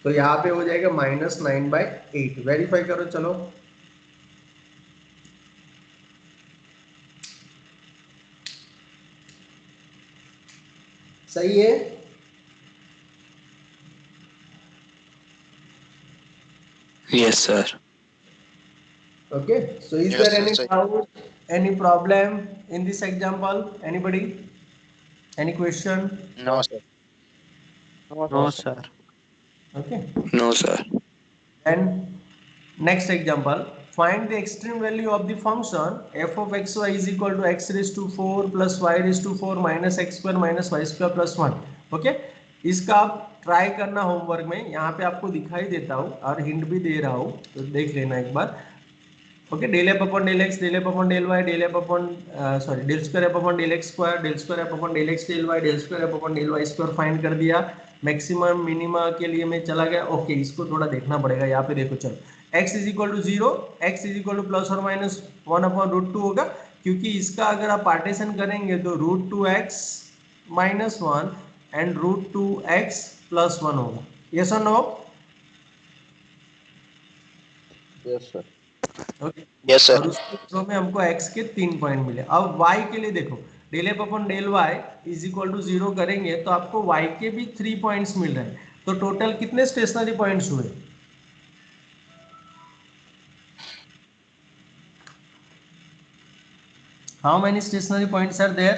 [SPEAKER 1] तो यहाँ पे हो जाएगा -9/8। वेरीफाई करो, चलो। सही है?
[SPEAKER 4] Yes, sir.
[SPEAKER 1] Okay, so is
[SPEAKER 6] Yes,
[SPEAKER 1] there
[SPEAKER 6] sir,
[SPEAKER 1] any
[SPEAKER 6] sir.
[SPEAKER 1] doubt, any problem in this example? Anybody? Any question?
[SPEAKER 6] No, sir.
[SPEAKER 2] No, sir.
[SPEAKER 1] Okay.
[SPEAKER 4] No, sir.
[SPEAKER 1] And next example, find the extreme value of the function f of xy is equal to x raised to 4 plus y raised to 4 minus x square minus y square plus 1. Okay, इसका आप try करना homework में, यहाँ पे आपको दिखाई देता हूँ और हिंट भी दे रहा हूँ, तो देख लेना एक बार। Okay, del f upon del x, del f upon del y, del f upon del square f upon del x square, del square f upon del x del y, del square f upon del y square find कर दिया। Maximum minima के लिए मैं चला गया। Okay, इसको थोड़ा देखना पड़ेगा। यहाँ पे देखो, चलो x is equal to 0, x is equal to plus और माइनस 1/√2 होगा, क्योंकि इसका अगर आप पार्टीशन करेंगे तो √2x minus 1 and √2x plus 1 होगा। यस और no?
[SPEAKER 3] Yes, sir.
[SPEAKER 1] Okay,
[SPEAKER 6] Yes, sir.
[SPEAKER 1] और उसके थ्रू में हमको x के 3 पॉइंट मिले। अब y के लिए देखो, del f upon del y is equal to 0 करेंगे तो आपको y के भी 3 पॉइंट्स मिल रहे हैं, तो टोटल कितने स्टेशनरी पॉइंट्स हुए? How many stationary points are there?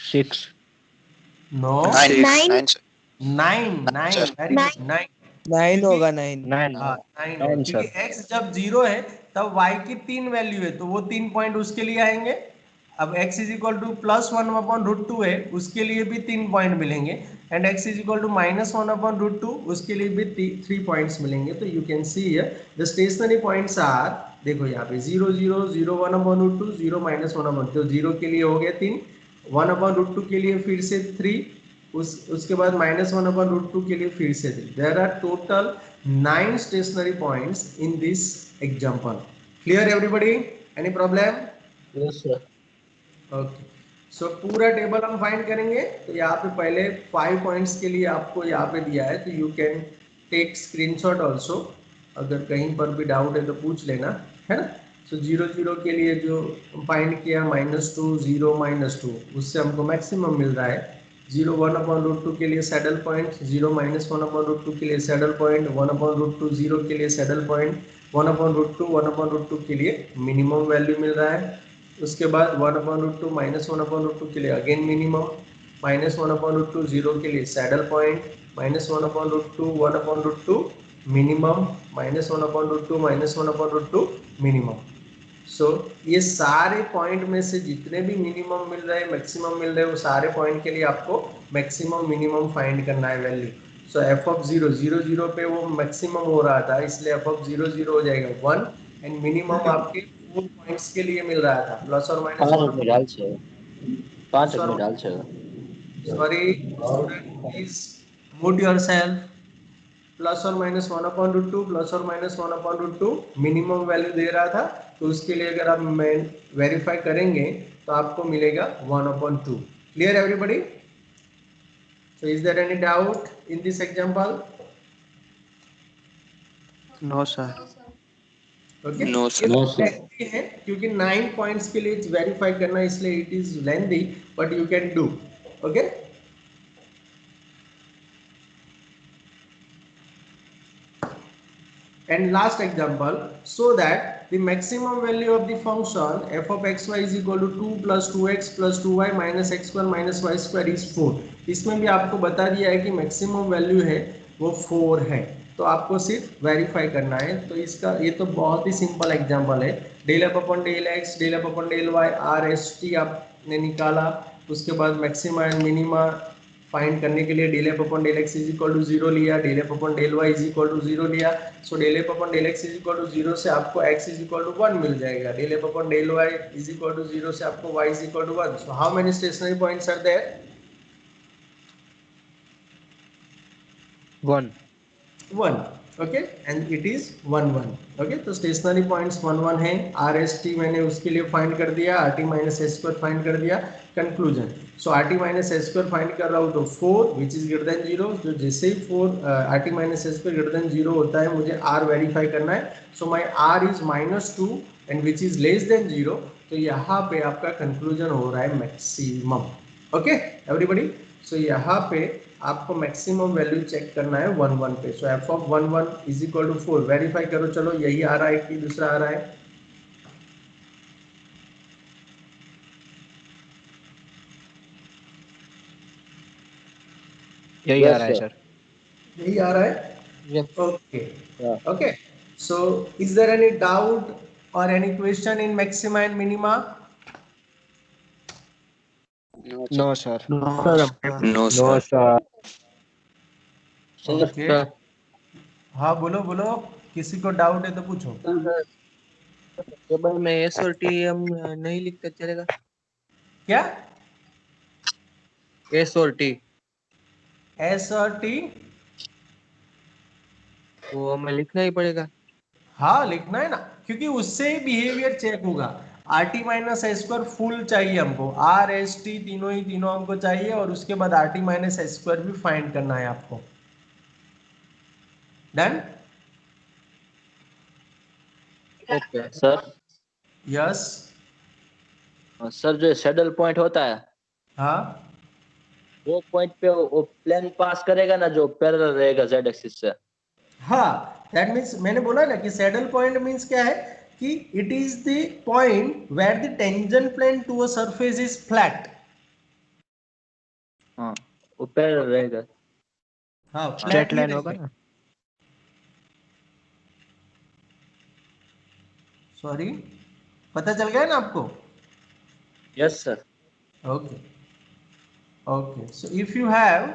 [SPEAKER 5] 6.
[SPEAKER 1] No,
[SPEAKER 6] 9.
[SPEAKER 7] Nine.
[SPEAKER 6] 9, sir.
[SPEAKER 1] 9
[SPEAKER 6] Sir.
[SPEAKER 1] Very good, 9।
[SPEAKER 2] 9 होगा 9।
[SPEAKER 5] 9.
[SPEAKER 1] हाँ 9
[SPEAKER 5] 9
[SPEAKER 1] क्योंकि
[SPEAKER 5] sir.
[SPEAKER 1] x जब 0 है तब y की 3 वैल्यू है, तो वो 3 पॉइंट उसके लिए आएंगे। अब x is equal to plus 1/√2 है, उसके लिए भी 3 पॉइंट मिलेंगे, and x is equal to minus 1/√2, उसके लिए भी 3 पॉइंट्स मिलेंगे। तो you can see here the stationary points are, देखो यहाँ पे 0 0 0 1/√2 0 माइनस 1/2, तो 0 के लिए हो गया 3, 1/√2 के लिए फिर से 3, उसके बाद -1/√2 के लिए फिर से 3। There are total 9 stationary points in this example. Clear everybody? Any problem?
[SPEAKER 3] Yes, sir.
[SPEAKER 1] Okay. So पूरा टेबल हम फाइंड करेंगे, तो यहाँ पे पहले 5 पॉइंट्स के लिए आपको यहाँ पे दिया है, तो you can take screenshot also, अगर कहीं पर भी डाउट है तो पूछ लेना, है ना। सो 0 0 के लिए जो फाइंड किया -2 0 -2, उससे हमको मैक्सिमम मिल रहा है। 0 1/√2 के लिए सैडल पॉइंट, 0 -1/√2 के लिए सैडल पॉइंट, 1/√2 0 के लिए सैडल पॉइंट, 1/√2 1/√2 के लिए मिनिमम वैल्यू मिल रहा है। उसके बाद 1/√2 -1/√2 के लिए अगेन मिनिमम, -1/√2 0 के लिए सैडल पॉइंट, -1/√2 1/√2 मिनिमम, -1/√2 -1/√2 मिनिमम। सो ये सारे पॉइंट में से जितने भी मिनिमम मिल रहे हैं मैक्सिमम मिल रहे हैं, वो सारे पॉइंट के लिए आपको मैक्सिमम मिनिमम फाइंड करना है वैल्यू। सो एफ ऑफ 0 0 0 पे वो मैक्सिमम हो रहा था, इसलिए एफ ऑफ 0 0 हो जाएगा 1, एंड मिनिमम आपके 4 पॉइंट्स के लिए मिल रहा था, प्लस और माइनस
[SPEAKER 3] 5 में डाल छे 5 में डाल छे।
[SPEAKER 1] Sorry student, please mood yourself. Plus और माइनस 1/√2 प्लस और माइनस 1/√2 मिनिमम वैल्यू दे रहा था, तो उसके लिए अगर आप वेरीफाई करेंगे तो आपको मिलेगा 1/2। Clear everybody? So is there any doubt in this example?
[SPEAKER 2] No, sir.
[SPEAKER 1] Okay,
[SPEAKER 4] No, sir.
[SPEAKER 3] No, sir.
[SPEAKER 1] है क्योंकि 9 पॉइंट्स के लिए वेरीफाई करना, इसलिए it is lengthy, but you can do. Okay, and last example, so that the maximum value of the function f of xy is equal to 2 plus 2x plus 2y minus x square minus y square is 4। इसमें भी आपको बता दिया है कि maximum value है वो 4 है, तो आपको सिर्फ वेरीफाई करना है। तो इसका ये तो बहुत ही सिंपल एग्जांपल है। Del f upon del x, del f upon del y, r s t आपने निकाला, उसके बाद मैक्सिमा एंड मिनिमा फाइंड करने के लिए del f upon del x is equal to 0 लिया, del f upon del y is equal to 0 लिया। So del f upon del x is equal to 0 से आपको x इज इक्वल टू 1 मिल जाएगा, del f upon del y is equal to 0 से आपको y is equal to 1। So how many stationary points are there?
[SPEAKER 5] 1.
[SPEAKER 1] 1. Okay and it is 1 1. Okay तो stationery points 1 1 है. Are s T मैंने उसके लिए find कर दिया, r t minus s square find कर दिया. Conclusion, so r t minus s square find कर रहा हूँ तो 4 विच इज ग्रेटर देन 0. जो जैसे ही 4 r t minus s square greater than 0 होता है मुझे आर वेरीफाई करना है. So my r is -2 and which is less than 0. तो यहाँ पे आपका कंक्लूजन हो रहा है मैक्सिमम. ओके एवरीबडी, सो यहाँ पे आपको मैक्सिमम वैल्यू चेक करना है 1 1 पे. So f of 1 1 is equal to 4. Verify करो. चलो यही आ रहा है कि दूसरा आ रहा है?
[SPEAKER 5] यही आ रहा है सर.
[SPEAKER 1] यही आ रहा है.
[SPEAKER 3] Yes.
[SPEAKER 1] Okay
[SPEAKER 3] Yeah.
[SPEAKER 1] Okay. So is there any doubt or any question in maxima and minima?
[SPEAKER 5] No sir.
[SPEAKER 2] No,
[SPEAKER 4] No, sir.
[SPEAKER 1] Okay. हाँ बोलो बोलो, किसी को डाउट है तो पूछो.
[SPEAKER 2] टेबल में एस और टी हम नहीं लिखते चलेगा?
[SPEAKER 1] क्या?
[SPEAKER 2] एस और टी
[SPEAKER 1] एस और टी?
[SPEAKER 2] वो हमें लिखना ही पड़ेगा.
[SPEAKER 1] हाँ लिखना है ना, क्योंकि उससे ही बिहेवियर चेक होगा. Are t minus s square full चाहिए हमको, आर एस टी तीनों हमको चाहिए, और उसके बाद are t minus s square भी फाइंड करना है आपको. Done?
[SPEAKER 2] Okay
[SPEAKER 3] sir
[SPEAKER 1] yes.
[SPEAKER 3] Sir जो सैडल पॉइंट होता है
[SPEAKER 1] हाँ
[SPEAKER 3] वो पॉइंट पे वो प्लेन पास करेगा ना जो पैरेलल रहेगा जेड एक्सिस से.
[SPEAKER 1] हाँ, दैट मीन्स मैंने बोला ना कि सैडल पॉइंट मीन्स क्या है कि it is the point where the tangent plane to a surface is flat.
[SPEAKER 3] हाँ वो पैरेलल रहेगा.
[SPEAKER 1] हाँ
[SPEAKER 5] स्ट्रेट लाइन होगा ना.
[SPEAKER 1] सॉरी, पता चल गया ना आपको?
[SPEAKER 3] Yes sir.
[SPEAKER 1] Okay. Okay. So if you have